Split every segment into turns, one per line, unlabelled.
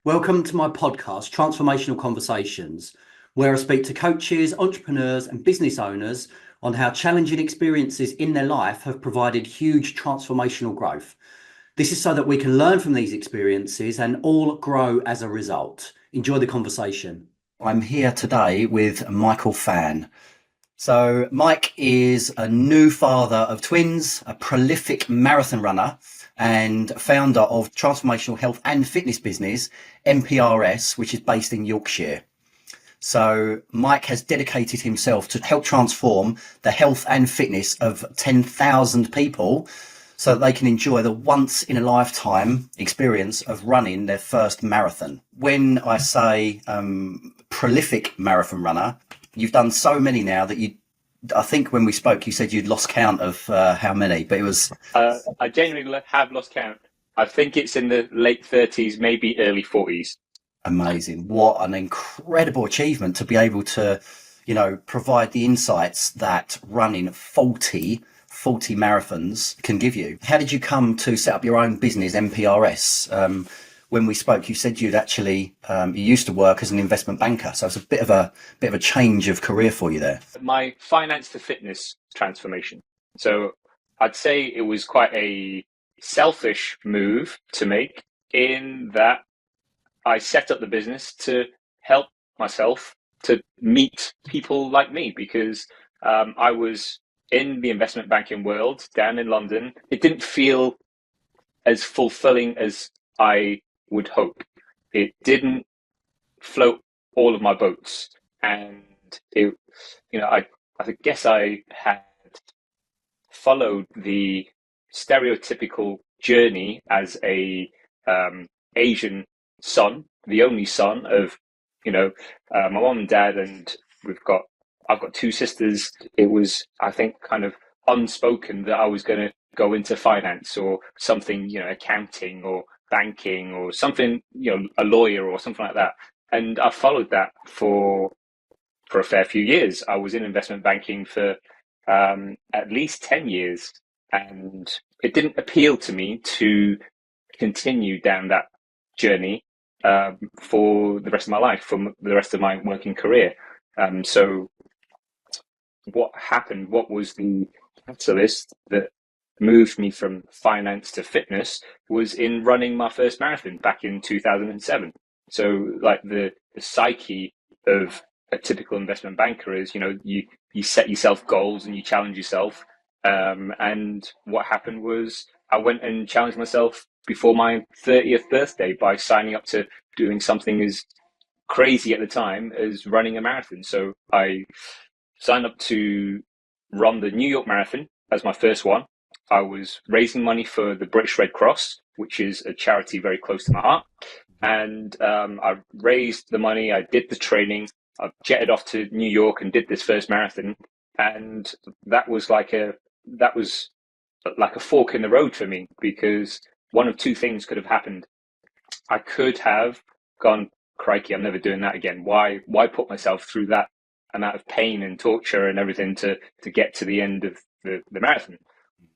Welcome to my podcast, Transformational Conversations, where I speak to coaches, entrepreneurs, and business owners on how challenging experiences in their life have provided huge transformational growth. This is so that we can learn from these experiences and all grow as a result. Enjoy the conversation. I'm here today with Michael Phan. So Mike is a new father of twins, a prolific marathon runner, and founder of transformational health and fitness business, MPRS, which is based in Yorkshire. So Mike has dedicated himself to help transform the health and fitness of 10,000 people so that they can enjoy the once in a lifetime experience of running their first marathon. When I say prolific marathon runner, you've done so many now that I think when we spoke, you said you'd lost count of how many, but it was...
I genuinely have lost count. I think it's in the late 30s, maybe early 40s.
Amazing. What an incredible achievement to be able to, provide the insights that running 40 marathons can give you. How did you come to set up your own business, MPRS? When we spoke, you said you'd actually you used to work as an investment banker, so it's a bit of a change of career for you there.
My finance to fitness transformation. So I'd say it was quite a selfish move to make, in that I set up the business to help myself to meet people like me, because I was in the investment banking world down in London. It didn't feel as fulfilling as I would hope. It didn't float all of my boats, and I guess I had followed the stereotypical journey as a Asian son, the only son of my mom and dad, and I've got two sisters. It was, I think, kind of unspoken that I was going to go into finance or something, accounting or banking or something, a lawyer or something like that. And I followed that for a fair few years. I was in investment banking for at least 10 years, and it didn't appeal to me to continue down that journey for the rest of my life, for the rest of my working career. So what happened, what was the catalyst that moved me from finance to fitness, was in running my first marathon back in 2007. So like the psyche of a typical investment banker is, you set yourself goals and you challenge yourself. And what happened was I went and challenged myself before my 30th birthday by signing up to doing something as crazy at the time as running a marathon. So I signed up to run the New York Marathon as my first one. I was raising money for the British Red Cross, which is a charity very close to my heart. And I raised the money, I did the training, I jetted off to New York and did this first marathon. And that was like a fork in the road for me, because one of two things could have happened. I could have gone, crikey, I'm never doing that again. Why put myself through that amount of pain and torture and everything to get to the end of the marathon?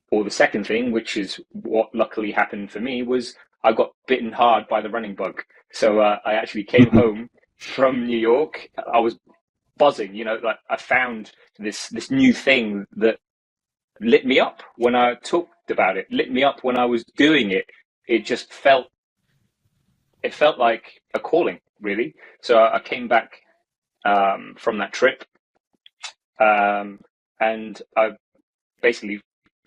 Or the second thing, which is what luckily happened for me, was I got bitten hard by the running bug. So I actually came home from New York. I was buzzing, like I found this new thing that lit me up when I talked about it, lit me up when I was doing it. It just felt like a calling, really. So I came back from that trip, and I basically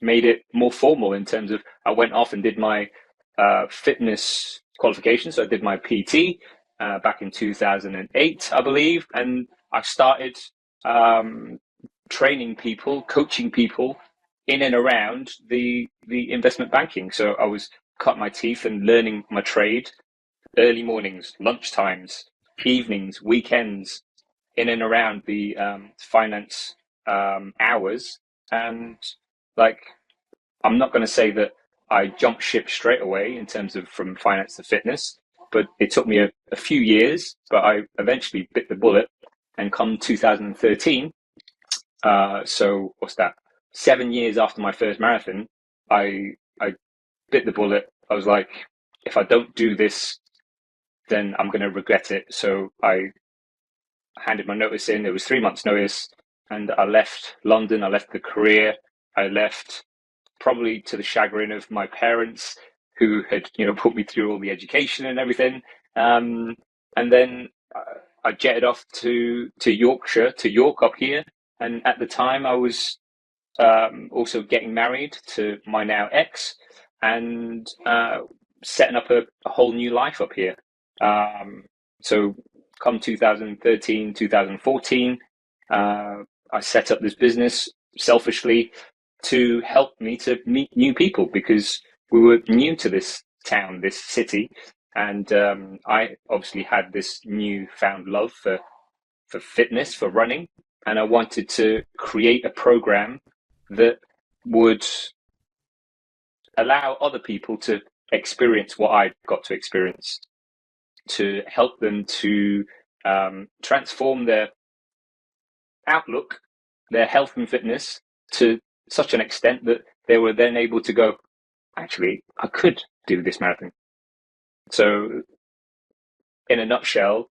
made it more formal in terms of I went off and did my fitness qualifications. So I did my PT back in 2008, I believe, and I started training people, coaching people in and around the investment banking. So I was cut my teeth and learning my trade early mornings, lunch times, evenings, weekends, in and around the finance hours. And I'm not going to say that I jumped ship straight away in terms of from finance to fitness, but it took me a few years, but I eventually bit the bullet. And come 2013, so what's that? 7 years after my first marathon, I bit the bullet. I was like, if I don't do this then I'm going to regret it. So I handed my notice in. It was 3 months notice, and I left London. I left the career. I left probably to the chagrin of my parents, who had, put me through all the education and everything. And then I jetted off to Yorkshire, to York up here. And at the time, I was also getting married to my now ex, and setting up a whole new life up here. So come 2013, 2014, I set up this business selfishly to help me to meet new people, because we were new to this town, this city. And I obviously had this newfound love for fitness, for running. And I wanted to create a program that would allow other people to experience what I got to experience, to help them to transform their outlook, their health and fitness, to such an extent that they were then able to go, actually, I could do this marathon. So in a nutshell,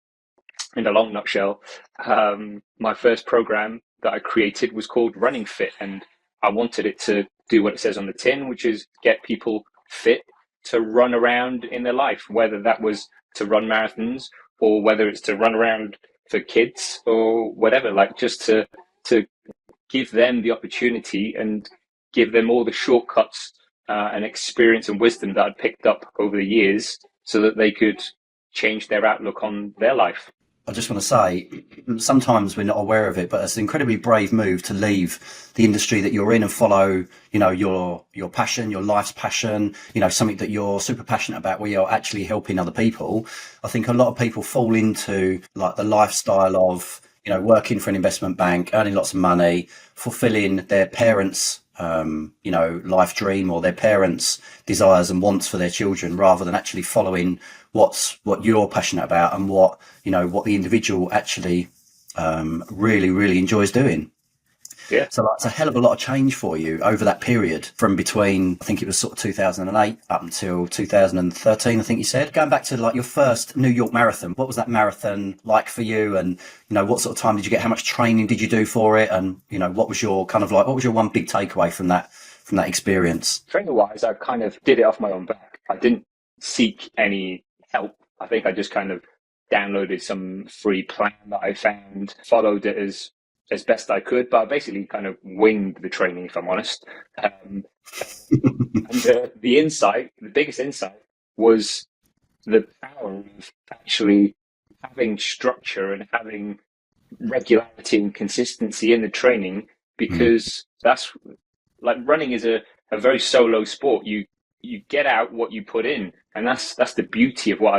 in a long nutshell, my first program that I created was called Running Fit, and I wanted it to do what it says on the tin, which is get people fit to run around in their life, whether that was to run marathons or whether it's to run around for kids or whatever, like just to give them the opportunity and give them all the shortcuts and experience and wisdom that I'd picked up over the years, so that they could change their outlook on their life.
I just want to say, sometimes we're not aware of it, but it's an incredibly brave move to leave the industry that you're in and follow, your passion, your life's passion, something that you're super passionate about, where you're actually helping other people. I think a lot of people fall into like the lifestyle of, working for an investment bank, earning lots of money, fulfilling their parents' life dream, or their parents' desires and wants for their children, rather than actually following what you're passionate about and what the individual actually really, really enjoys doing.
Yeah.
So that's a hell of a lot of change for you over that period, from between, I think it was sort of 2008 up until 2013, I think you said. Going back to like your first New York marathon, what was that marathon like for you? And, what sort of time did you get? How much training did you do for it? And, what was your one big takeaway from that experience?
Training wise, I kind of did it off my own back. I didn't seek any help. I think I just kind of downloaded some free plan that I found, followed it as best I could, but I basically kind of winged the training, if I'm honest. And the biggest insight was the power of actually having structure and having regularity and consistency in the training, because that's like, running is a very solo sport. You get out what you put in, and that's the beauty of what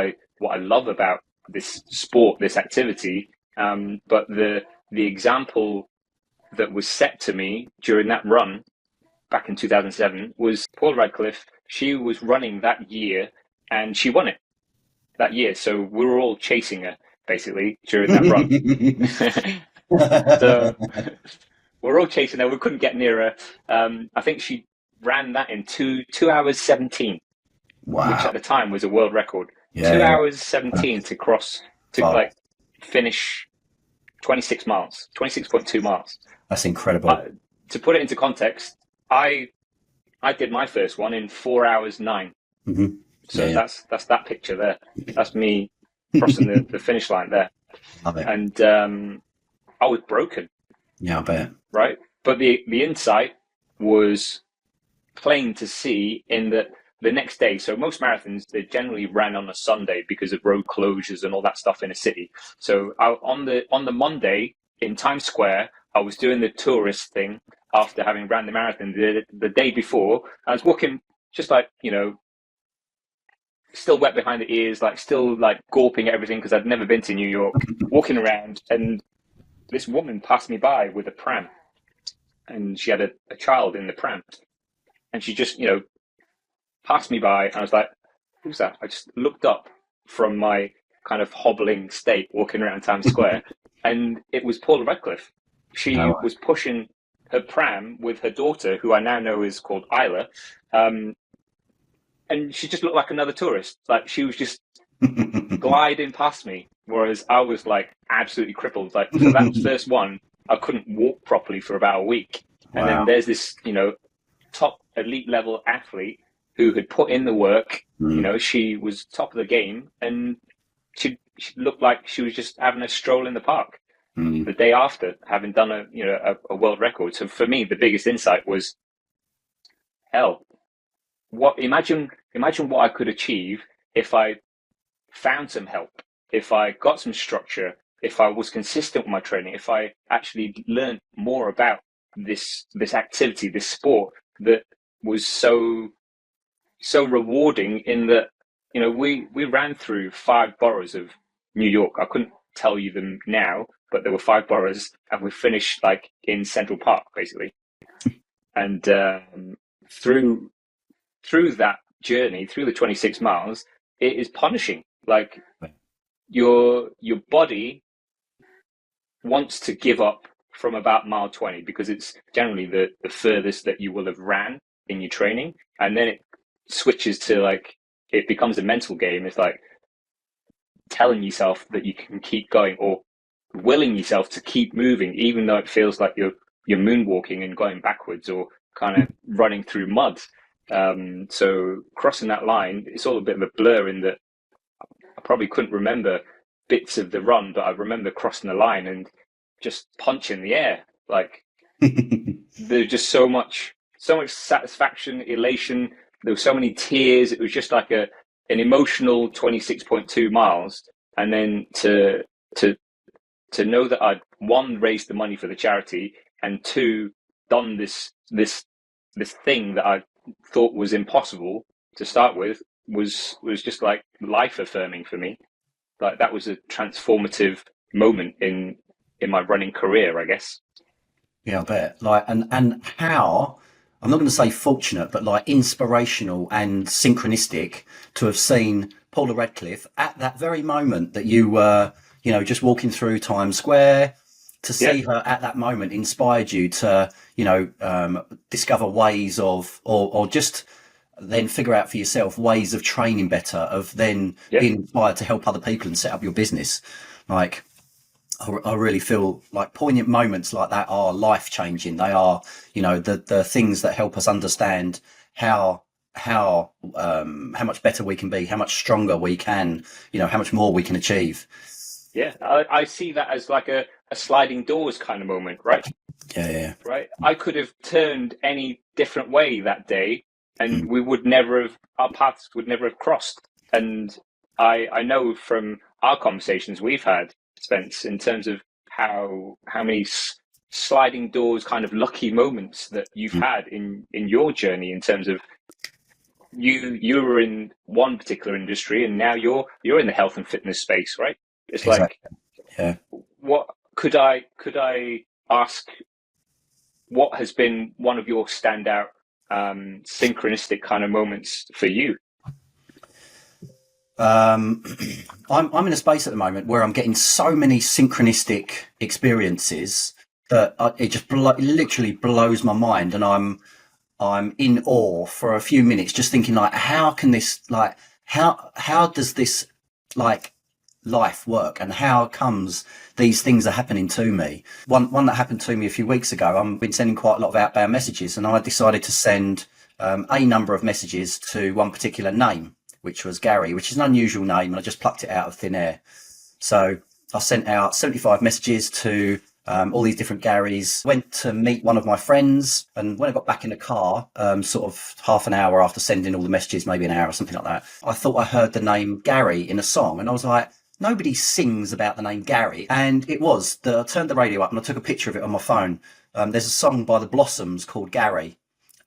I love about this sport, this activity. But the example that was set to me during that run back in 2007 was Paula Radcliffe. She was running that year, and she won it that year. So we were all chasing her basically during that run. So we're all chasing her. We couldn't get near her. I think she ran that in 2 hours 17,
wow,
which at the time was a world record.
Yeah.
2 hours 17 to cross, to finish 26 miles, 26.2 miles.
That's incredible.
To put it into context, I did my first one in 4 hours 9.
Mm-hmm.
So that's that picture there. That's me crossing the finish line there.
Love it.
And I was broken.
Yeah, I bet.
Right? But the insight was plain to see in that the next day, so most marathons, they generally ran on a Sunday because of road closures and all that stuff in a city. So on the Monday in Times Square, I was doing the tourist thing after having ran the marathon. The day before, I was walking just like, still wet behind the ears, like still like gawping at everything because I'd never been to New York, walking around, and this woman passed me by with a pram, and she had a child in the pram, and she just, passed me by, and I was like, who's that? I just looked up from my kind of hobbling state walking around Times Square, and it was Paula Radcliffe. She was pushing her pram with her daughter, who I now know is called Isla, and she just looked like another tourist. Like, she was just gliding past me, whereas I was like absolutely crippled. Like for that first one, I couldn't walk properly for about a week. And then
Wow.
there's this, top elite level athlete who had put in the work. She was top of the game, and she looked like she was just having a stroll in the park the day after having done a world record. So for me, the biggest insight was, hell, imagine what I could achieve if I found some help, if I got some structure, if I was consistent with my training, if I actually learned more about this activity, this sport that was so rewarding. In that, we ran through 5 boroughs of New York. I couldn't tell you them now, but there were 5 boroughs, and we finished like in Central Park, basically. And through that journey, through the 26 miles, it is punishing. Like your body wants to give up from about mile 20, because it's generally the furthest that you will have ran in your training. And then it switches to like, it becomes a mental game. It's like telling yourself that you can keep going, or willing yourself to keep moving, even though it feels like you're moonwalking and going backwards, or kind of running through mud. So crossing that line, it's all a bit of a blur, in that I probably couldn't remember bits of the run, but I remember crossing the line and just punching the air. Like there's just so much satisfaction, elation. There were so many tears. It was just like an emotional 26.2 miles. And then to know that I'd, 1, raised the money for the charity, and 2, done this thing that I thought was impossible to start with, was just like life affirming for me. Like that was a transformative moment in my running career, I guess.
Yeah, I bet. Like, and how, I'm not going to say fortunate, but like inspirational and synchronistic to have seen Paula Radcliffe at that very moment that you were, just walking through Times Square. To see her at that moment inspired you to, discover ways of, or just then figure out for yourself ways of training better, of then being inspired to help other people and set up your business. Like, I really feel like poignant moments like that are life changing. They are, the things that help us understand how much better we can be, how much stronger we can, how much more we can achieve.
Yeah, I see that as like a sliding doors kind of moment, right?
Yeah.
Right. I could have turned any different way that day, and we would never have, our paths would never have crossed. And I know from our conversations we've had, Spence, in terms of how many sliding doors kind of lucky moments that you've had in your journey, in terms of you were in one particular industry, and now you're in the health and fitness space, right? It's
Exactly.
like, what could I ask? What has been one of your standout synchronistic kind of moments for you?
I'm in a space at the moment where I'm getting so many synchronistic experiences that it just literally blows my mind, and I'm in awe for a few minutes, just thinking like, how can this, like, how does this, like, life work, and how comes these things are happening to me? One that happened to me a few weeks ago, I've been sending quite a lot of outbound messages, and I decided to send a number of messages to one particular name, which was Gary, which is an unusual name, and I just plucked it out of thin air. So I sent out 75 messages to all these different Garys, went to meet one of my friends, and when I got back in the car, sort of half an hour after sending all the messages, maybe an hour or something like that, I thought I heard the name Gary in a song, and I was like, nobody sings about the name Gary. And it was, I turned the radio up and I took a picture of it on my phone. There's a song by the Blossoms called Gary,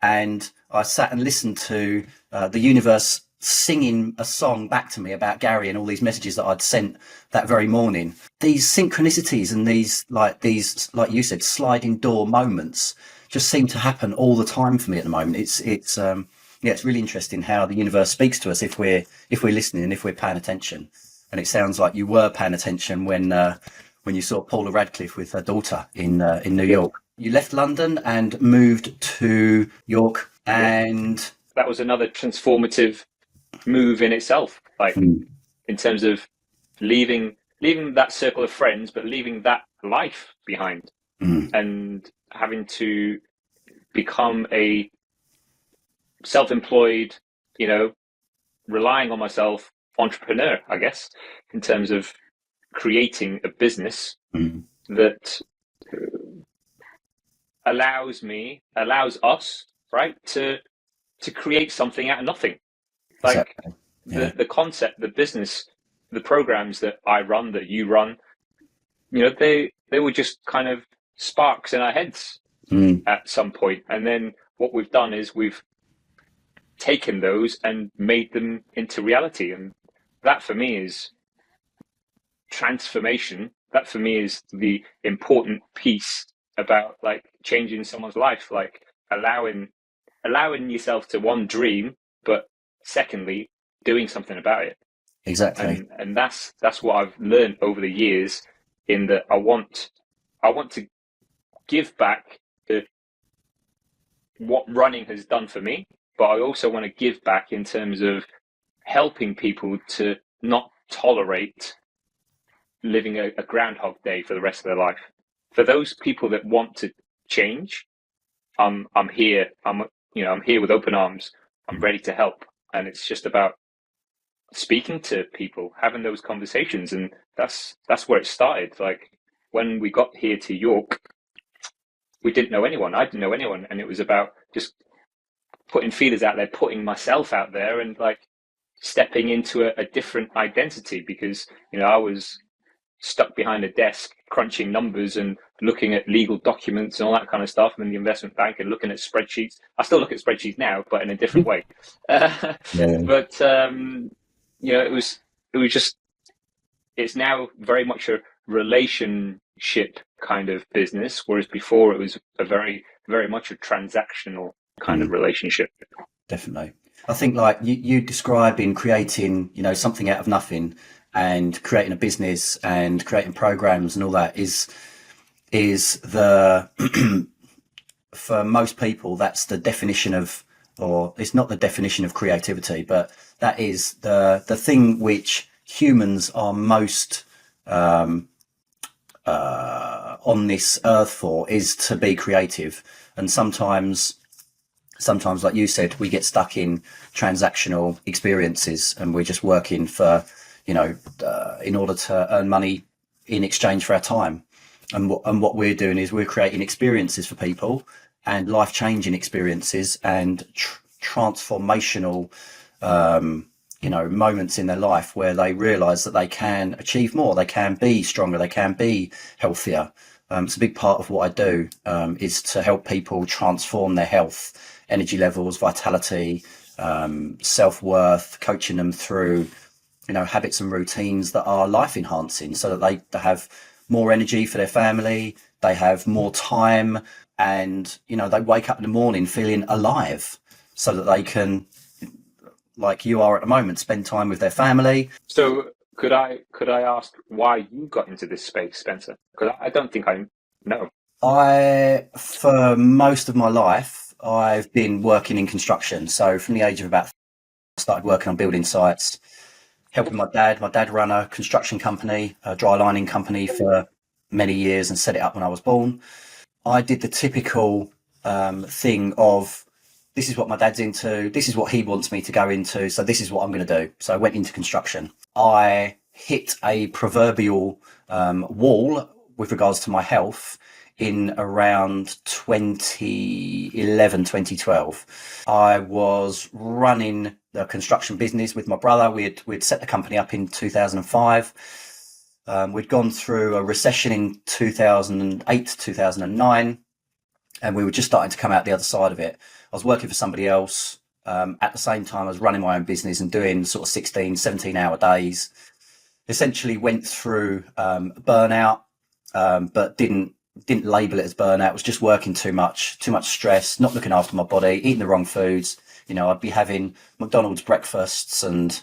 and I sat and listened to the universe singing a song back to me about Gary and all these messages that I'd sent that very morning. These synchronicities and these, like you said, sliding door moments just seem to happen all the time for me at the moment. It's really interesting how the universe speaks to us if we're listening and if we're paying attention. And it sounds like you were paying attention when you saw Paula Radcliffe with her daughter in New York. You left London and moved to York, and
that was another transformative move in itself. Like in terms of leaving that circle of friends, but leaving that life behind, and having to become a self-employed, relying on myself entrepreneur, I guess, in terms of creating a business that allows us, right, to create something out of nothing. Like
Exactly. Yeah.
the concept, the business, the programs that I run, that you run, they were just kind of sparks in our heads at some point. And then what we've done is we've taken those and made them into reality. And that for me is transformation. That for me is the important piece about like changing someone's life, like allowing yourself to, one, dream, but secondly, doing something about it.
Exactly.
And that's what I've learned over the years, in that I want to give back to what running has done for me, but I also want to give back in terms of helping people to not tolerate living a Groundhog Day for the rest of their life. For those people that want to change, I'm here. I'm here with open arms. I'm ready to help. And it's just about speaking to people, having those conversations, and that's where it started. Like when we got here to York, we didn't know anyone. I didn't know anyone, and it was about just putting feelers out there, putting myself out there, and like stepping into a different identity, because I was stuck behind a desk crunching numbers and looking at legal documents and all that kind of stuff in the investment bank, and looking at spreadsheets. I still look at spreadsheets now, but in a different way. But it was just, it's now very much a relationship kind of business, whereas before it was a very, very much a transactional kind of relationship.
Definitely. I think like you describing creating, something out of nothing, and creating a business and creating programs and all that is the for most people, that's the definition of, or it's not the definition of creativity, but that is the thing which humans are most on this earth for, is to be creative. And sometimes, like you said, we get stuck in transactional experiences, and we're just working for, in order to earn money in exchange for our time. And what we're doing is we're creating experiences for people, and life-changing experiences, and transformational, moments in their life where they realize that they can achieve more, they can be stronger, they can be healthier. It's a big part of what I do, is to help people transform their health, energy levels, vitality, self-worth, coaching them through, habits and routines that are life enhancing, so that they have more energy for their family, they have more time, and, they wake up in the morning feeling alive, so that they can, like you are at the moment, spend time with their family.
So could I ask why you got into this space, Spencer? Because I don't think I know.
For most of my life, I've been working in construction. So from the age of about, I started working on building sites, helping my dad. My dad ran a construction company, a dry lining company, for many years, and set it up when I was born. I did the typical thing of, this is what my dad's into, this is what he wants me to go into, so this is what I'm going to do. So I went into construction. I hit a proverbial wall with regards to my health in around 2011, 2012. I was running the construction business with my brother. We'd set the company up in 2005. We'd gone through a recession in 2008, 2009, and we were just starting to come out the other side of it. I was working for somebody else. At the same time, I was running my own business and doing sort of 16, 17-hour days. Essentially went through burnout, but didn't label it as burnout. It was just working too much stress, not looking after my body, eating the wrong foods. I'd be having McDonald's breakfasts and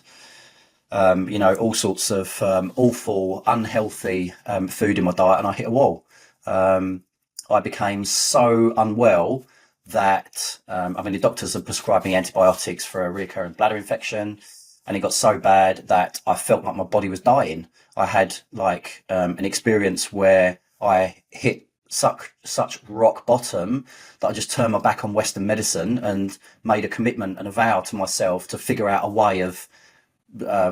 all sorts of awful, unhealthy food in my diet, and I hit a wall. I became so unwell that the doctors had prescribed me antibiotics for a recurrent bladder infection. and it got so bad that I felt like my body was dying. I had like an experience where I hit such rock bottom that I just turned my back on Western medicine and made a commitment and a vow to myself to figure out a way of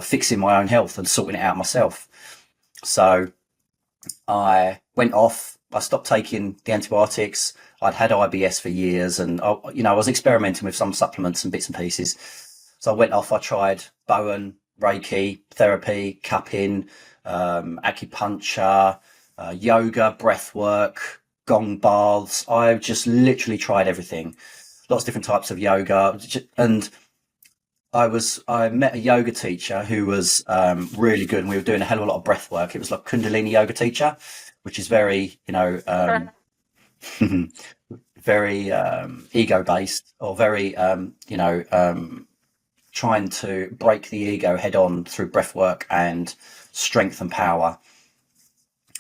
fixing my own health and sorting it out myself. So I went off. I stopped taking the antibiotics. I'd had IBS for years, and I was experimenting with some supplements and bits and pieces. So I went off. I tried Bowen, Reiki, therapy, cupping, acupuncture, yoga, breath work, gong baths. I've just literally tried everything. Lots of different types of yoga, and I met a yoga teacher who was really good, and we were doing a hell of a lot of breath work. It was like Kundalini yoga teacher, which is very, very ego based, or very, trying to break the ego head on through breath work and strength and power.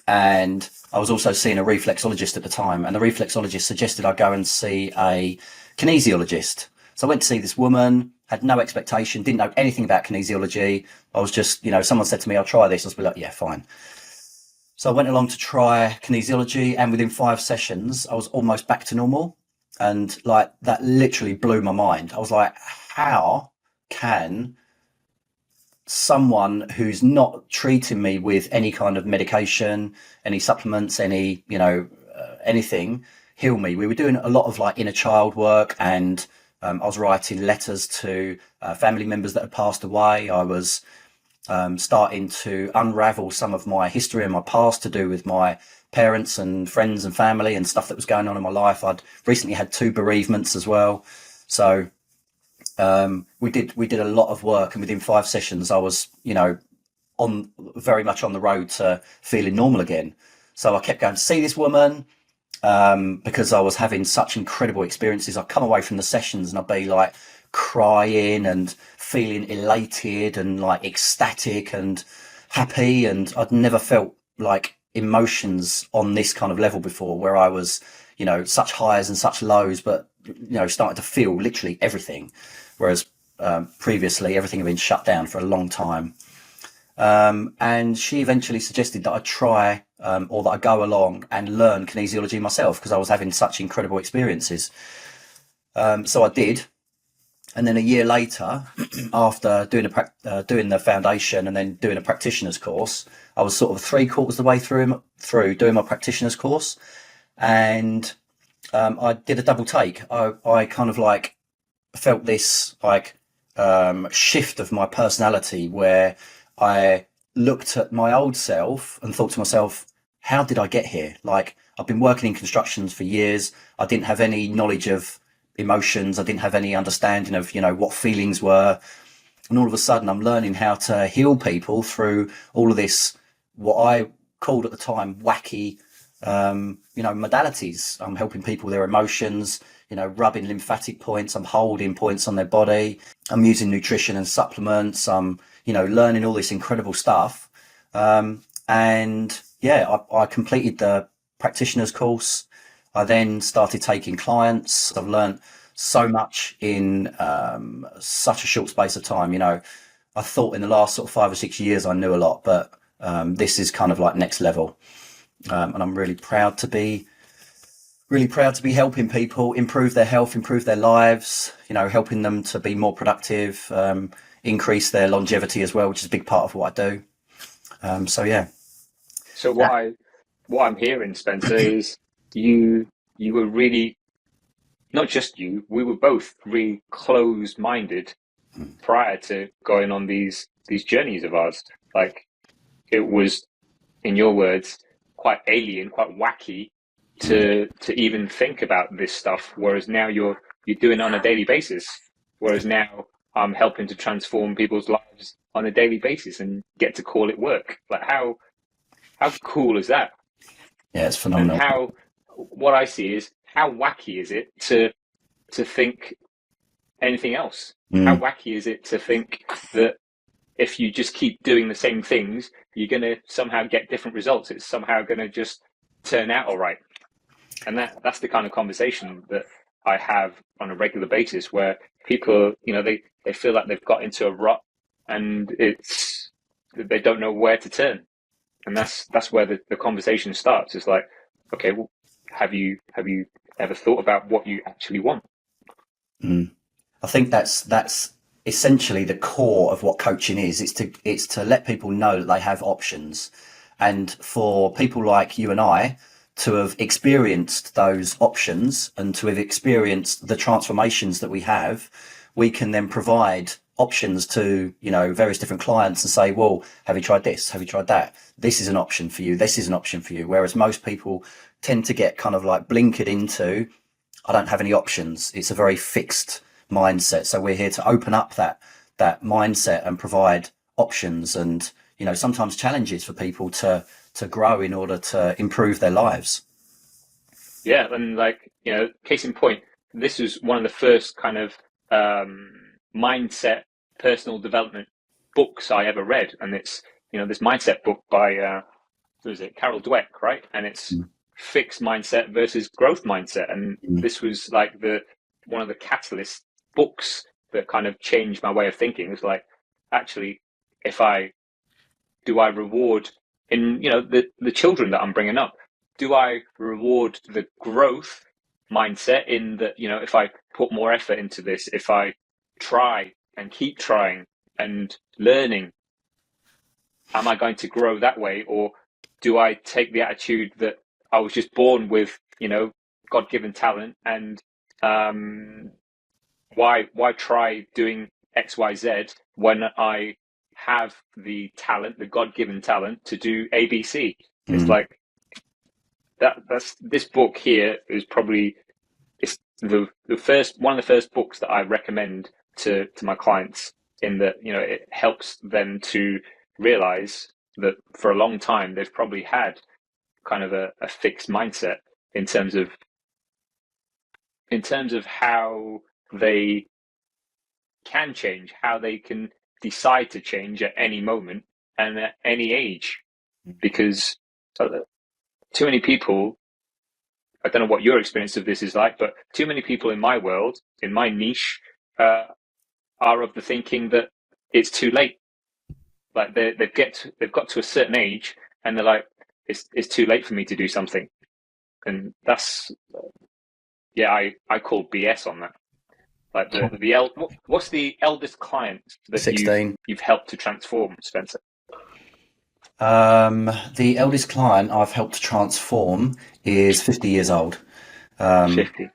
And I was also seeing a reflexologist at the time, and the reflexologist suggested I go and see a kinesiologist. So I went to see this woman, had no expectation, didn't know anything about kinesiology. I was just, someone said to me, I'll try this. I was like, yeah, fine. So I went along to try kinesiology, and within 5 sessions, I was almost back to normal. And like that literally blew my mind. I was like, how can someone who's not treating me with any kind of medication, any supplements, any, anything, heal me? We were doing a lot of like inner child work, and I was writing letters to family members that had passed away. I was starting to unravel some of my history and my past to do with my parents and friends and family and stuff that was going on in my life. I'd recently had 2 bereavements as well. So we did a lot of work, and within 5 sessions I was, on very much on the road to feeling normal again. So I kept going to see this woman, because I was having such incredible experiences. I'd come away from the sessions and I'd be like crying and feeling elated and like ecstatic and happy, and I'd never felt like emotions on this kind of level before, where I was, such highs and such lows, but starting to feel literally everything, whereas previously everything had been shut down for a long time. And she eventually suggested that I try, or that I go along and learn kinesiology myself, because I was having such incredible experiences. So I did. And then a year later, after doing the foundation and then doing a practitioner's course, I was sort of 3/4 the way through doing my practitioner's course. And I did a double take. I kind of like felt this like shift of my personality, where I looked at my old self and thought to myself, how did I get here? Like, I've been working in constructions for years. I didn't have any knowledge of emotions. I didn't have any understanding of, what feelings were. And all of a sudden I'm learning how to heal people through all of this, what I called at the time wacky, modalities. I'm helping people with their emotions, rubbing lymphatic points. I'm holding points on their body. I'm using nutrition and supplements. I'm, learning all this incredible stuff. And yeah, I completed the practitioner's course. I then started taking clients. I've learned so much in such a short space of time. I thought in the last sort of 5 or 6 years I knew a lot, but this is kind of like next level. And I'm really proud to be helping people improve their health, improve their lives, helping them to be more productive, increase their longevity as well, which is a big part of what I do. So yeah.
So what I'm hearing, Spencer, is you were really, not just you, we were both really closed-minded prior to going on these journeys of ours. Like, it was, in your words, quite alien, quite wacky to even think about this stuff, whereas now you're doing it on a daily basis. Whereas now I'm helping to transform people's lives on a daily basis and get to call it work. Like, how cool is that?
Yeah, it's phenomenal.
And what I see is, how wacky is it to think anything else? How wacky is it to think that if you just keep doing the same things, you're going to somehow get different results? It's somehow going to just turn out all right. And that's the kind of conversation that I have on a regular basis, where people, they feel like they've got into a rut and they don't know where to turn. And that's where the conversation starts. It's like, okay, well, have you ever thought about what you actually want?
I think that's essentially the core of what coaching is. It's to let people know that they have options, and for people like you and I to have experienced those options and to have experienced the transformations that we have, we can then provide options to, various different clients and say, well, have you tried this? Have you tried that? This is an option for you. This is an option for you. Whereas most people tend to get kind of like blinkered into, I don't have any options. It's a very fixed mindset. So we're here to open up that mindset and provide options and, sometimes challenges for people to grow in order to improve their lives.
Yeah, and like, case in point, this was one of the first kind of mindset, personal development books I ever read, and it's this mindset book by who is it, Carol Dweck, right? And it's fixed mindset versus growth mindset, and this was like one of the catalyst books that kind of changed my way of thinking. It's like, actually, do I reward in the children that I'm bringing up? Do I reward the growth mindset in that, if I put more effort into this, if I try and keep trying and learning, am I going to grow that way? Or do I take the attitude that I was just born with, God-given talent, and why try doing X, Y, Z when I have the talent, the God-given talent to do ABC? It's like that's this book here is probably the first one of the first books that I recommend to my clients, in that it helps them to realize that for a long time they've probably had kind of a fixed mindset in terms of how they can change, how they can decide to change at any moment and at any age. Because too many people, I don't know what your experience of this is like, but too many people in my world, in my niche, are of the thinking that it's too late. Like they've got to a certain age and they're like, it's too late for me to do something. And that's, I call BS on that. Like what's the eldest client that
16.
you've helped to transform, Spencer?
The eldest client I've helped to transform is 50 years old.
50.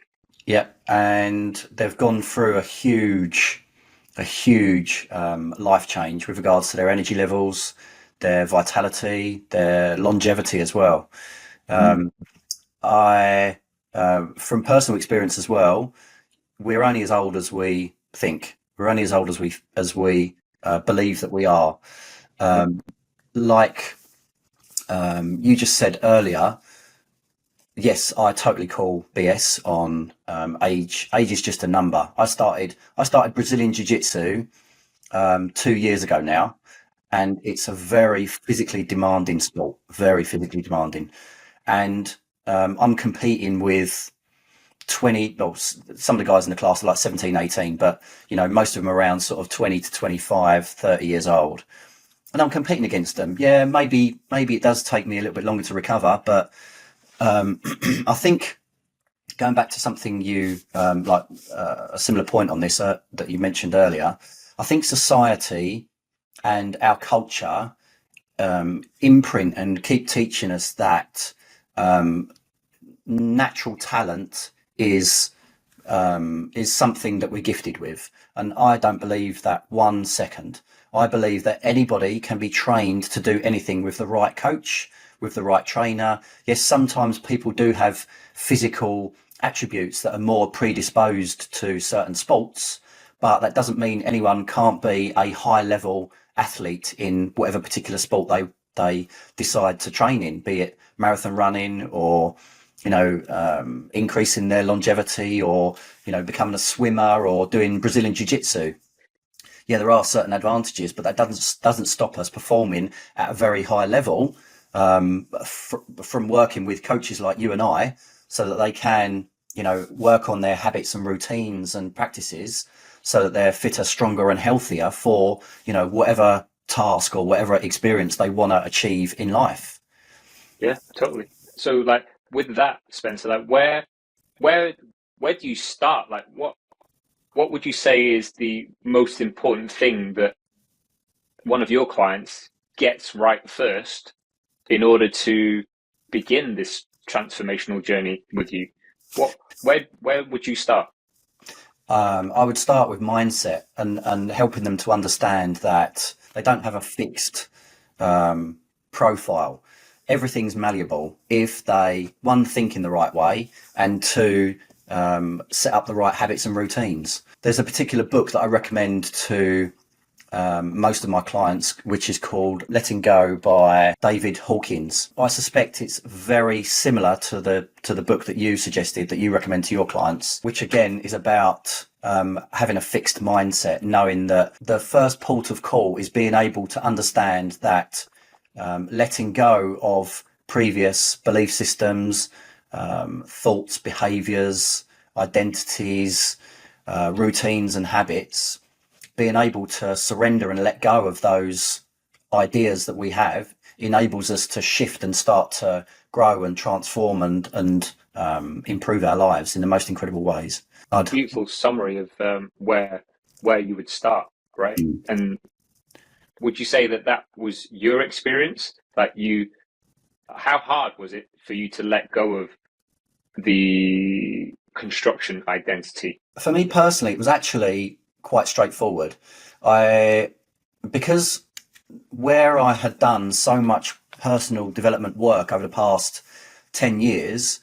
Yeah, and they've gone through a huge life change with regards to their energy levels, their vitality, their longevity as well. From personal experience as well, we're only as old as we think. We're only as old as we believe that we are. Like you just said earlier, yes, I totally call BS on age. Age is just a number. I started Brazilian Jiu-Jitsu 2 years ago now, and it's a very physically demanding sport, very physically demanding. And I'm competing with 20, well, some of the guys in the class are like 17, 18, but most of them are around sort of 20 to 25, 30 years old. And I'm competing against them. Yeah, maybe it does take me a little bit longer to recover, but I think going back to something you a similar point on this that you mentioned earlier, I think society and our culture imprint and keep teaching us that natural talent is something that we're gifted with, and I don't believe that 1 second. I believe that anybody can be trained to do anything with the right coach, with the right trainer. Yes, sometimes people do have physical attributes that are more predisposed to certain sports, but that doesn't mean anyone can't be a high level athlete in whatever particular sport they decide to train in, be it marathon running or increasing their longevity, or becoming a swimmer or doing Brazilian Jiu-Jitsu. Yeah, there are certain advantages, but that doesn't stop us performing at a very high level from working with coaches like you and I, so that they can work on their habits and routines and practices so that they're fitter, stronger and healthier for, whatever task or whatever experience they want to achieve in life.
Yeah, totally. So like with that, Spencer, like where where do you start? Like what would you say is the most important thing that one of your clients gets right first in order to begin this transformational journey with you? What where would you start?
I would start with mindset and helping them to understand that they don't have a fixed profile. Everything's malleable if they, one, think in the right way, and two, set up the right habits and routines. There's a particular book that I recommend to most of my clients, which is called Letting Go by David Hawkins. I suspect it's very similar to the book that you suggested, that you recommend to your clients, which again is about having a fixed mindset, knowing that the first port of call is being able to understand that letting go of previous belief systems, thoughts, behaviors, identities, routines and habits, being able to surrender and let go of those ideas that we have enables us to shift and start to grow and transform and improve our lives in the most incredible ways.
Beautiful summary of where you would start, right? And would you say that that was your experience? Like how hard was it for you to let go of the construction identity?
For me personally, it was actually quite straightforward. Because where I had done so much personal development work over the past 10 years,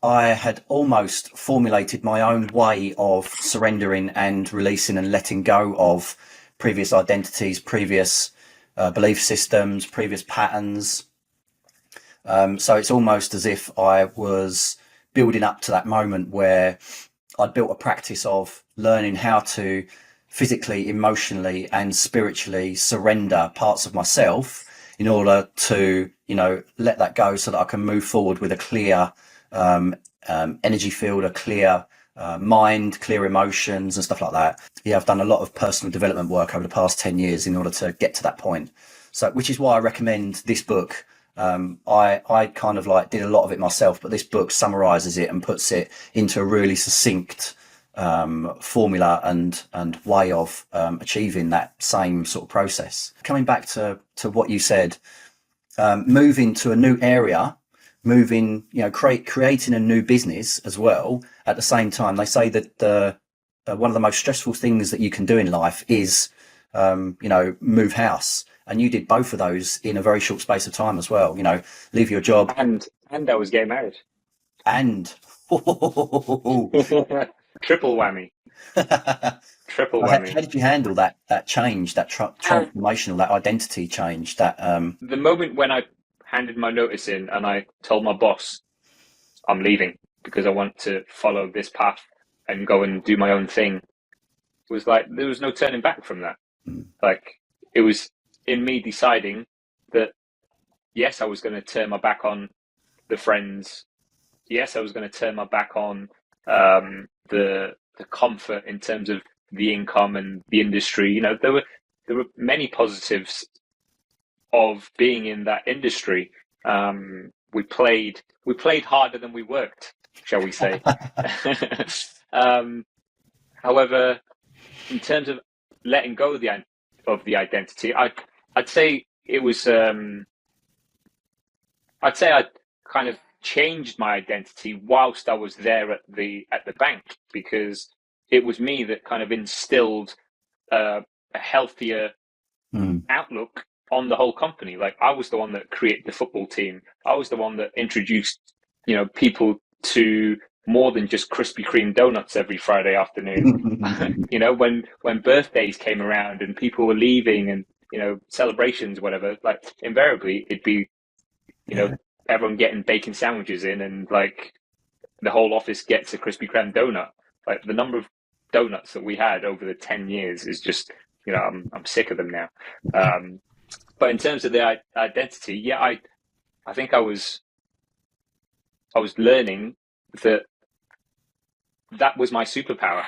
I had almost formulated my own way of surrendering and releasing and letting go of previous identities, previous belief systems, previous patterns. So it's almost as if I was building up to that moment where I'd built a practice of learning how to physically, emotionally and spiritually surrender parts of myself in order to, let that go so that I can move forward with a clear energy field, a clear mind, clear emotions and stuff like that. Yeah, I've done a lot of personal development work over the past 10 years in order to get to that point. So, which is why I recommend this book. I kind of like did a lot of it myself, but this book summarizes it and puts it into a really succinct formula and way of achieving that same sort of process. Coming back to what you said, moving to a new area, creating a new business as well at the same time. They say that one of the most stressful things that you can do in life is move house. And you did both of those in a very short space of time as well. Leave your job.
And I was getting married.
And
triple whammy. Triple whammy.
How did you handle that change, that transformational, that identity change?
The moment when I handed my notice in and I told my boss I'm leaving because I want to follow this path and go and do my own thing, was like there was no turning back from that. Like it was in me deciding that yes, I was going to turn my back on the friends. Yes, I was going to turn my back on the comfort in terms of the income and the industry. There were many positives of being in that industry. We played harder than we worked, shall we say? However, in terms of letting go of the identity, I'd say it was. I'd say I kind of changed my identity whilst I was there at the bank, because it was me that kind of instilled a healthier outlook on the whole company. Like I was the one that created the football team. I was the one that introduced, people to more than just Krispy Kreme donuts every Friday afternoon. When birthdays came around and people were leaving and, celebrations, whatever, like invariably it'd be, everyone getting bacon sandwiches in and like the whole office gets a Krispy Kreme donut. Like the number of donuts that we had over the 10 years is just, I'm sick of them now. But in terms of the identity, yeah, I think I was learning that was my superpower.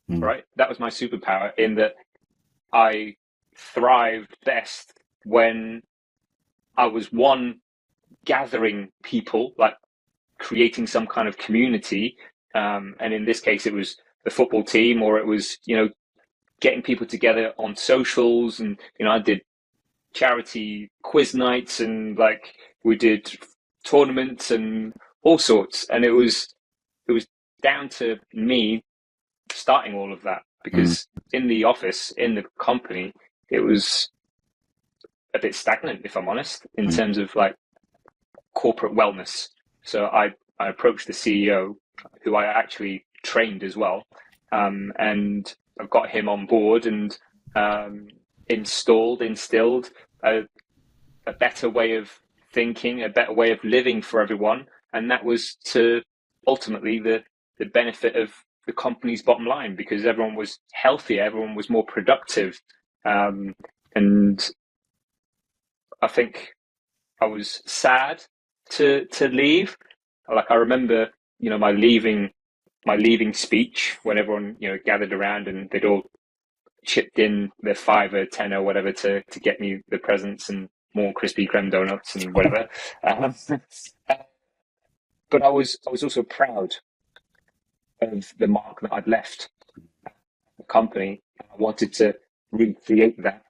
right? That was my superpower, in that I thrived best when I was, one, gathering people, like creating some kind of community. And in this case, it was the football team, or it was, getting people together on socials. And, I did charity quiz nights, and like we did tournaments and all sorts. And it was down to me starting all of that, because in the office, in the company, it was a bit stagnant, if I'm honest, in terms of like corporate wellness. So I approached the CEO, who I actually trained as well, and I've got him on board, and instilled a better way of thinking, a better way of living for everyone. And that was to ultimately the benefit of the company's bottom line, because everyone was healthier, everyone was more productive. And I think I was sad to leave. Like, I remember, my leaving speech, when everyone, gathered around, and they'd all chipped in their five or 10 or whatever to get me the presents and more Krispy Kreme donuts and whatever. But I was also proud of the mark that I'd left the company. I wanted to recreate that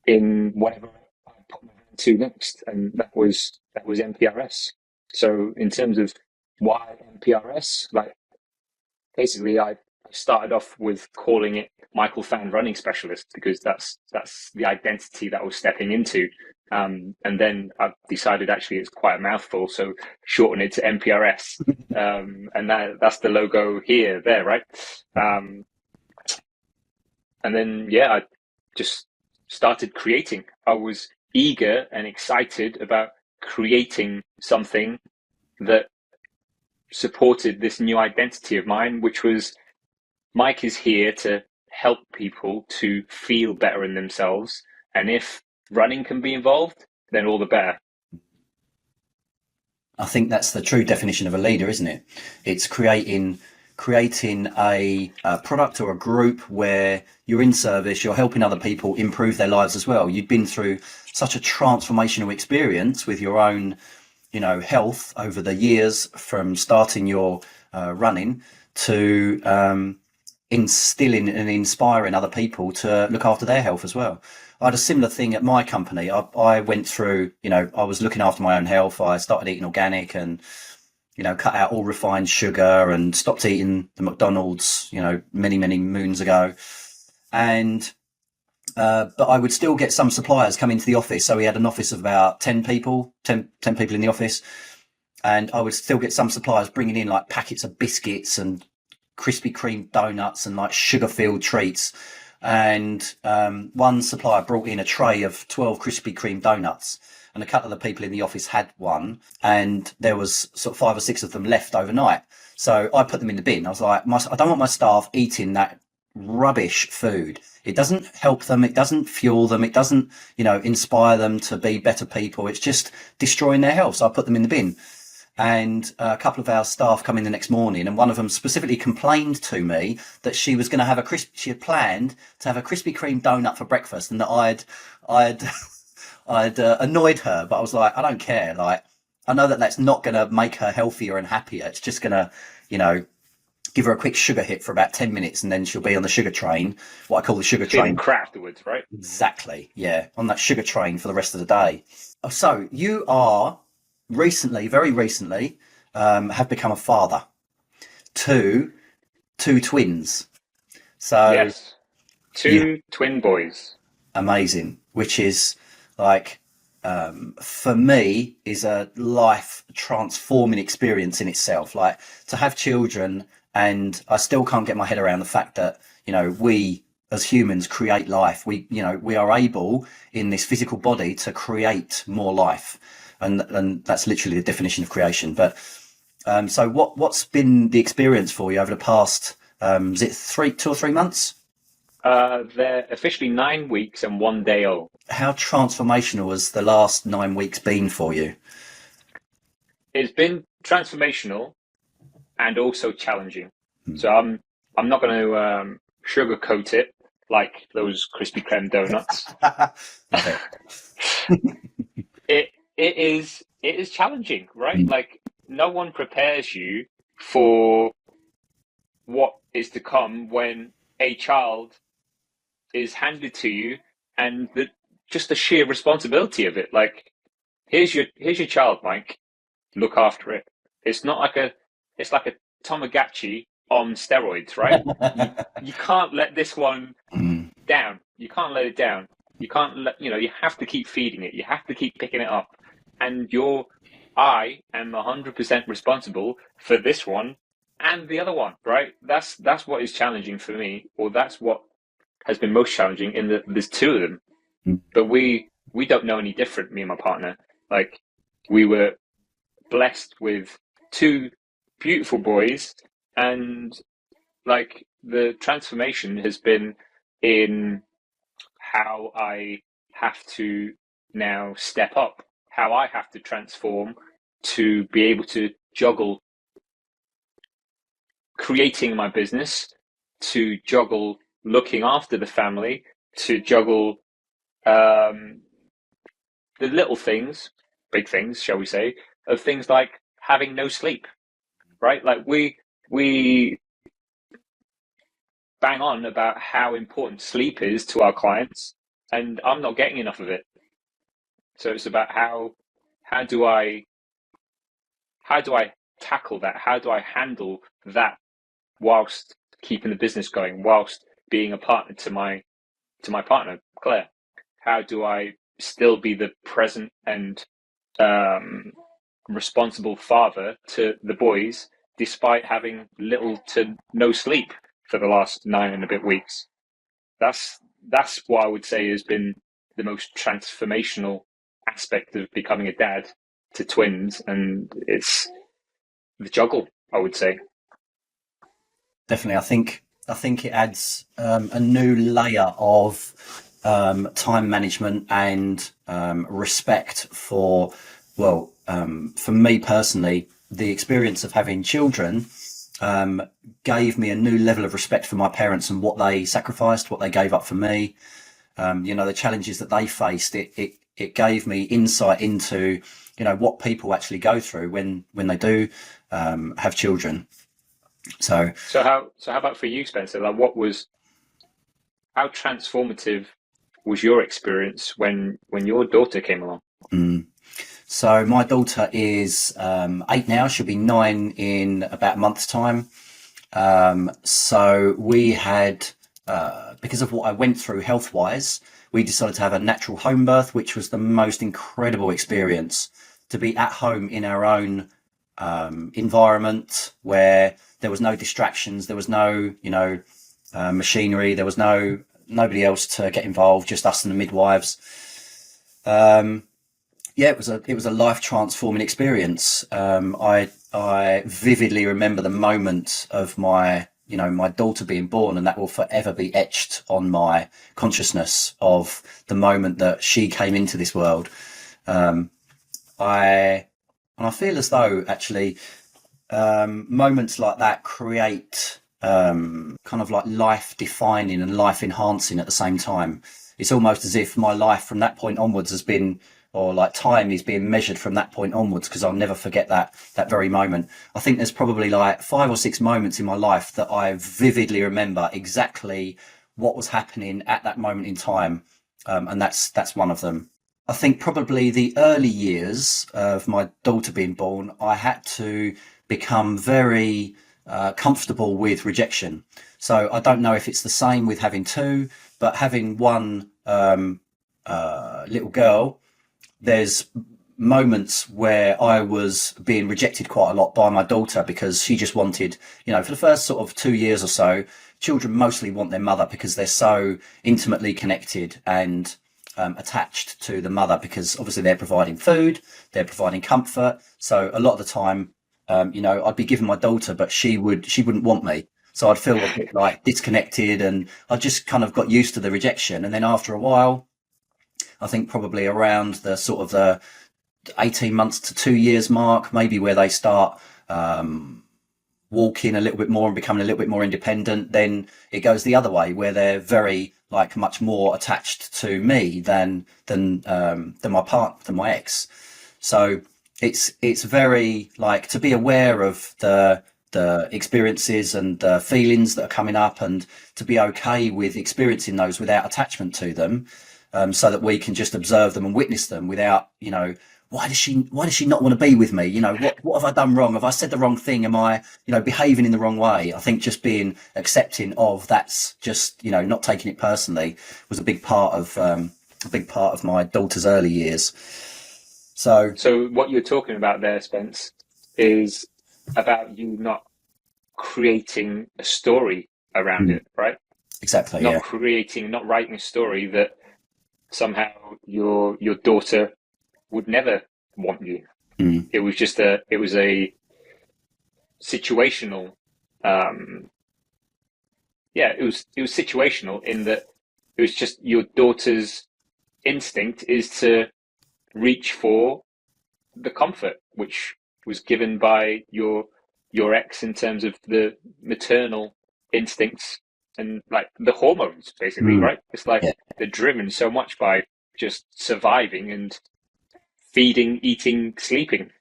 in whatever I put my hand to next, and that was MPRS. So in terms of why MPRS, like, basically I started off with calling it Michael Phan Running Specialist, because that's the identity that I was stepping into. And then I decided, actually, it's quite a mouthful, so shorten it to MPRS. And that's the logo there, right? And then, I just started creating. I was eager and excited about creating something that supported this new identity of mine, which was, Mike is here to help people to feel better in themselves. And if running can be involved, then all the better.
I think that's the true definition of a leader, isn't it? It's creating a product or a group where you're in service, you're helping other people improve their lives as well. You've been through such a transformational experience with your own, health over the years, from starting your running to instilling and inspiring other people to look after their health as well. I had a similar thing at my company. I went through, I was looking after my own health. I started eating organic and, cut out all refined sugar and stopped eating the McDonald's, many, many moons ago. And, but I would still get some suppliers come into the office. So we had an office of about 10 people in the office. And I would still get some suppliers bringing in like packets of biscuits and Krispy Kreme donuts and like sugar-filled treats. And one supplier brought in a tray of 12 Krispy Kreme donuts, and a couple of the people in the office had one, and there was sort of 5 or 6 of them left overnight. So I put them in the bin. I was like, I don't want my staff eating that rubbish food. It doesn't help them. It doesn't fuel them. It doesn't, inspire them to be better people. It's just destroying their health. So I put them in the bin. And a couple of our staff come in the next morning, and one of them specifically complained to me that she was going to have she had planned to have a Krispy Kreme donut for breakfast, and that I'd annoyed her. But I was like, I don't care. Like, I know that that's not going to make her healthier and happier. It's just going to, give her a quick sugar hit for about 10 minutes, and then she'll be on the sugar train, what I call the sugar train.
Crap afterwards, right?
Exactly. Yeah. On that sugar train for the rest of the day. So you are very recently, have become a father to two twins. So
yes, two twin boys.
Amazing. Which is like, for me, is a life transforming experience in itself. Like, to have children, and I still can't get my head around the fact that, we as humans create life. We are able in this physical body to create more life. And that's literally the definition of creation. But so what's been the experience for you over the past, is it 2 or 3 months?
They're officially 9 weeks and 1 day old.
How transformational has the last 9 weeks been for you?
It's been transformational and also challenging. So I'm not going to sugarcoat it like those Krispy Kreme donuts.
Love it.
It is challenging, right? Like, no one prepares you for what is to come when a child is handed to you, and just the sheer responsibility of it. Like, here's your child, Mike. Look after it. It's not like it's like a Tamagotchi on steroids, right? You can't let this one down. You can't let it down. You can't you have to keep feeding it. You have to keep picking it up. And I am 100% responsible for this one and the other one, right? That's what is challenging for me, or that's what has been most challenging in that there's two of them. But we don't know any different, me and my partner. Like, we were blessed with two beautiful boys, and like, the transformation has been in how I have to now step up, how I have to transform to be able to juggle creating my business, to juggle looking after the family, to juggle the little things, big things, shall we say, of things like having no sleep, right? Like, we bang on about how important sleep is to our clients, and I'm not getting enough of it. So it's about how do I tackle that? How do I handle that whilst keeping the business going, whilst being a partner to my partner, Claire? How do I still be the present and responsible father to the boys, despite having little to no sleep for the last 9 and a bit weeks? That's what I would say has been the most transformational aspect of becoming a dad to twins, and it's the juggle, I would say.
Definitely, I think it adds a new layer of time management and respect for, for me personally, the experience of having children gave me a new level of respect for my parents and what they sacrificed, what they gave up for me. The challenges that they faced. It gave me insight into what people actually go through when they do have children. So
how about for you, Spencer? Like, how transformative was your experience when your daughter came along?
So my daughter is 8 now. She'll be 9 in about a month's time. So we had, because of what I went through health-wise, we decided to have a natural home birth, which was the most incredible experience, to be at home in our own environment where there was no distractions, there was no, machinery, there was nobody else to get involved, just us and the midwives. It was a life transforming experience. I vividly remember the moment of my daughter being born, and that will forever be etched on my consciousness of the moment that she came into this world. I feel as though actually moments like that create kind of like life defining and life enhancing at the same time. It's almost as if my life from that point onwards has been, or like time is being measured from that point onwards, because I'll never forget that very moment. I think there's probably like 5 or 6 moments in my life that I vividly remember exactly what was happening at that moment in time, and that's one of them. I think probably the early years of my daughter being born, I had to become very comfortable with rejection. So I don't know if it's the same with having two, but having one little girl, there's moments where I was being rejected quite a lot by my daughter, because she just wanted, for the first sort of 2 years or so, children mostly want their mother because they're so intimately connected and attached to the mother, because obviously they're providing food, they're providing comfort. So a lot of the time, I'd be given my daughter, but she wouldn't want me. So I'd feel a bit like disconnected, and I just kind of got used to the rejection. And then after a while, I think probably around the sort of the 18 months to 2 years mark, maybe, where they start walking a little bit more and becoming a little bit more independent, then it goes the other way, where they're very like much more attached to me than my partner, than my ex. So it's very like to be aware of the experiences and the feelings that are coming up, and to be okay with experiencing those without attachment to them, so that we can just observe them and witness them without, why does she not want to be with me? What have I done wrong? Have I said the wrong thing? Am I, behaving in the wrong way? I think just being accepting of that's just, not taking it personally was a big part of my daughter's early years. So
what you're talking about there, Spence, is about you not creating a story around it, right?
Exactly.
Not writing a story that somehow your daughter would never want you. It was just a situational. It was situational in that it was just your daughter's instinct is to reach for the comfort which was given by your ex in terms of the maternal instincts and like the hormones, basically, right? It's like they're driven so much by just surviving and feeding, eating, sleeping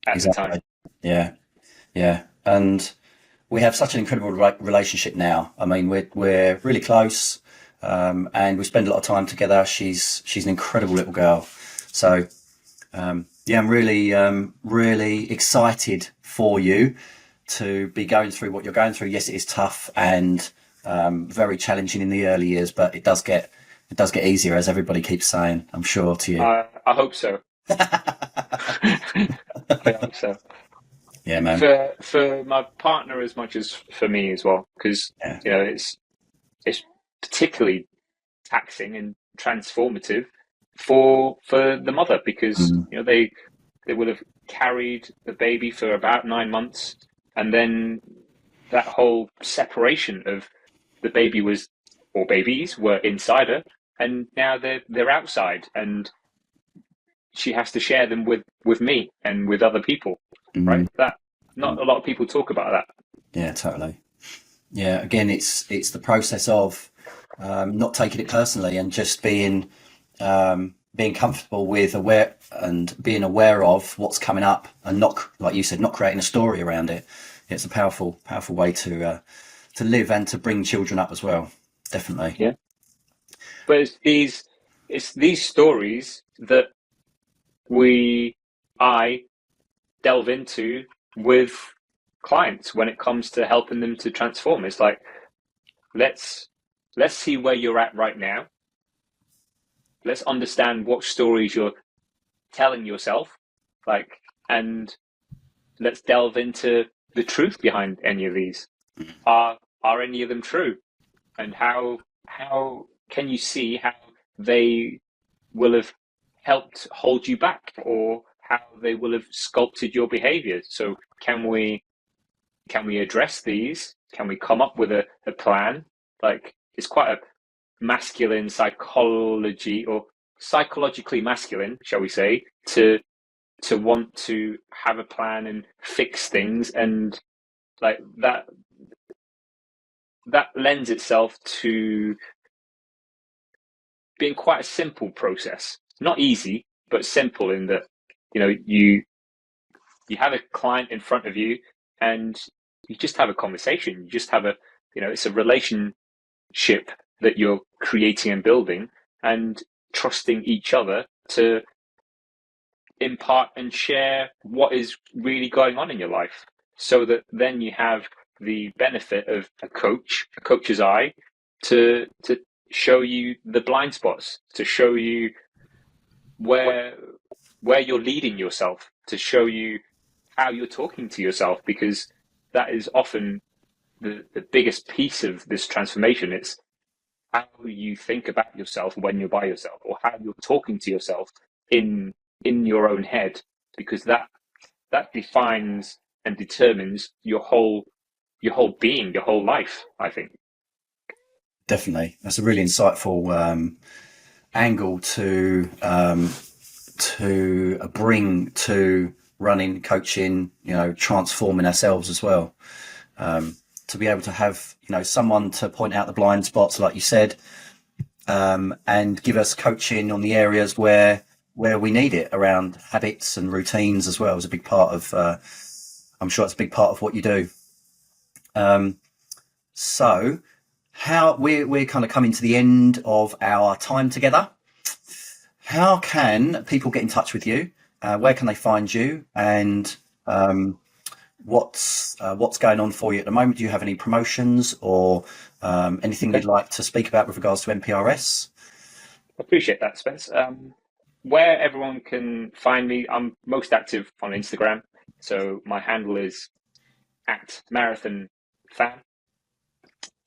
at the time.
Yeah. And we have such an incredible relationship now. I mean, we're really close, and we spend a lot of time together. She's an incredible little girl. So, I'm really excited for you to be going through what you're going through. Yes, it is tough and very challenging in the early years, but it does get easier, as everybody keeps saying, I'm sure, to you.
I hope so. I hope so.
Yeah, man.
For my partner as much as for me as well, because it's particularly taxing and transformative for the mother, because they would have carried the baby for about 9 months, and then that whole separation of the babies were inside her, and now they're outside, and she has to share them with me and with other people, right? That not a lot of people talk about that.
Yeah, totally. Yeah, again, it's the process of not taking it personally and just being comfortable with being aware of what's coming up, and not, like you said, not creating a story around it. It's a powerful way to live and to bring children up as well. Definitely.
Yeah. But it's these stories that I delve into with clients when it comes to helping them to transform. It's like, let's see where you're at right now. Let's understand what stories you're telling yourself, and let's delve into the truth behind any of these. Are any of them true? And how can you see how they will have helped hold you back, or how they will have sculpted your behavior? So can we address these? Can we come up with a plan? Like, it's quite a masculine psychology, or psychologically masculine, shall we say, to want to have a plan and fix things, and like that lends itself to being quite a simple process. Not easy, but simple, in that you have a client in front of you, and you just have a conversation. You just have it's a relationship that you're creating and building, and trusting each other to impart and share what is really going on in your life, so that then you have the benefit of a coach's eye to show you the blind spots, to show you where you're leading yourself, to show you how you're talking to yourself, because that is often the biggest piece of this transformation. It's how you think about yourself when you're by yourself, or how you're talking to yourself in your own head, because that defines and determines your whole being, your whole life, I think.
Definitely. That's a really insightful angle to bring to running, coaching, transforming ourselves as well. to be able to have, someone to point out the blind spots, like you said, and give us coaching on the areas where we need it around habits and routines as well is a big part of, I'm sure it's a big part of what you do. So how we're kind of coming to the end of our time together. How can people get in touch with you? Where can they find you? And what's going on for you at the moment? Do you have any promotions or anything you'd like to speak about with regards to MPRS?
Appreciate that, Spence. Where everyone can find me, I'm most active on Instagram. So my handle is at Marathon Phan.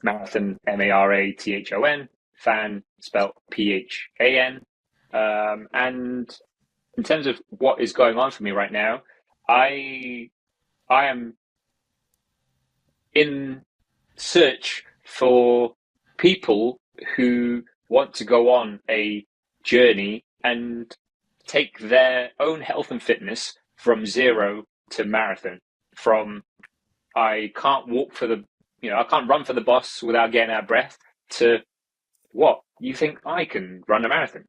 Marathon, Marathon, Phan spelled Phan. And in terms of what is going on for me right now, I am in search for people who want to go on a journey and take their own health and fitness from zero to marathon. From I can't walk for the, I can't run for the bus without getting out of breath, to what you think I can run a marathon.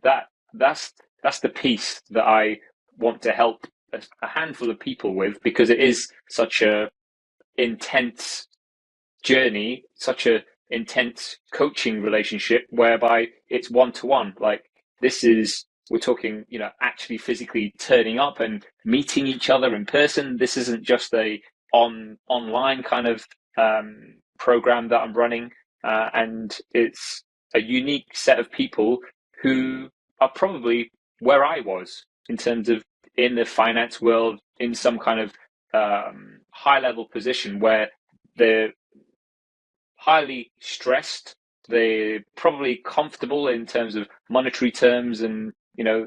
That's the piece that I want to help a handful of people with, because it is such a intense journey, such a intense coaching relationship whereby it's one-to-one. Like we're talking, actually physically turning up and meeting each other in person. This isn't just a online kind of program that I'm running, and it's a unique set of people who are probably where I was in terms of in the finance world, in some kind of high level position where they're highly stressed. They're probably comfortable in terms of monetary terms and,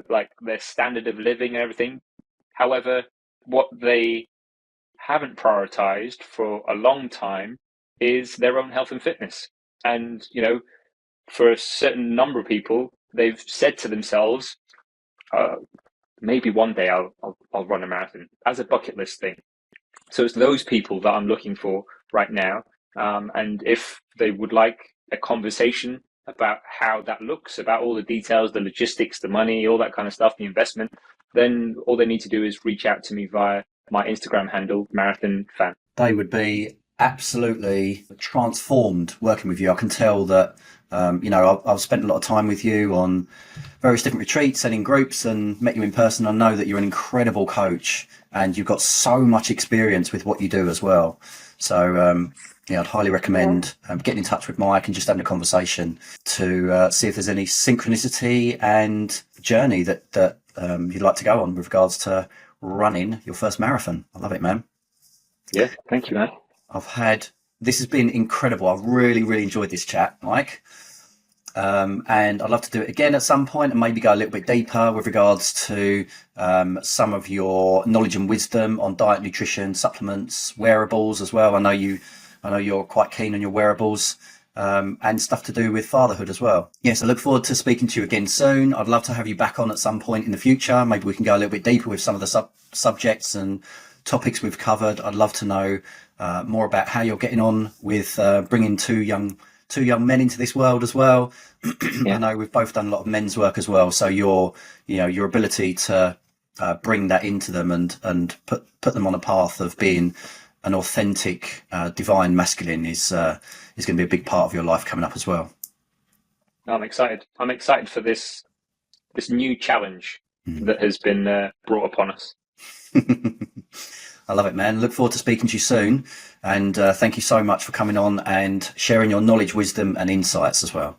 like their standard of living and everything. However, what they haven't prioritized for a long time is their own health and fitness. And, for a certain number of people, they've said to themselves, maybe one day I'll run a marathon as a bucket list thing. So it's those people that I'm looking for right now. And if they would like a conversation about how that looks, about all the details, the logistics, the money, all that kind of stuff, the investment, then all they need to do is reach out to me via my Instagram handle, Marathon Phan.
They would be absolutely transformed working with you. I can tell that, I've spent a lot of time with you on various different retreats and in groups and met you in person. I know that you're an incredible coach and you've got so much experience with what you do as well. So, I'd highly recommend getting in touch with Mike and just having a conversation to see if there's any synchronicity and journey that you'd like to go on with regards to running your first marathon. I love it, man.
Yeah, thank you, man.
This has been incredible. I've really, really enjoyed this chat, Mike. And I'd love to do it again at some point and maybe go a little bit deeper with regards to some of your knowledge and wisdom on diet, nutrition, supplements, wearables as well. I know you're quite keen on your wearables and stuff to do with fatherhood as well. Yes, I look forward to speaking to you again soon. I'd love to have you back on at some point in the future. Maybe we can go a little bit deeper with some of the subjects and topics we've covered. I'd love to know more about how you're getting on with bringing two young men into this world as well. Yeah. I know we've both done a lot of men's work as well. So your ability to bring that into them and put them on a path of being an authentic, divine masculine is going to be a big part of your life coming up as well.
I'm excited. I'm excited for this new challenge that has been brought upon us.
I love it, man. Look forward to speaking to you soon. And thank you so much for coming on and sharing your knowledge, wisdom and insights as well.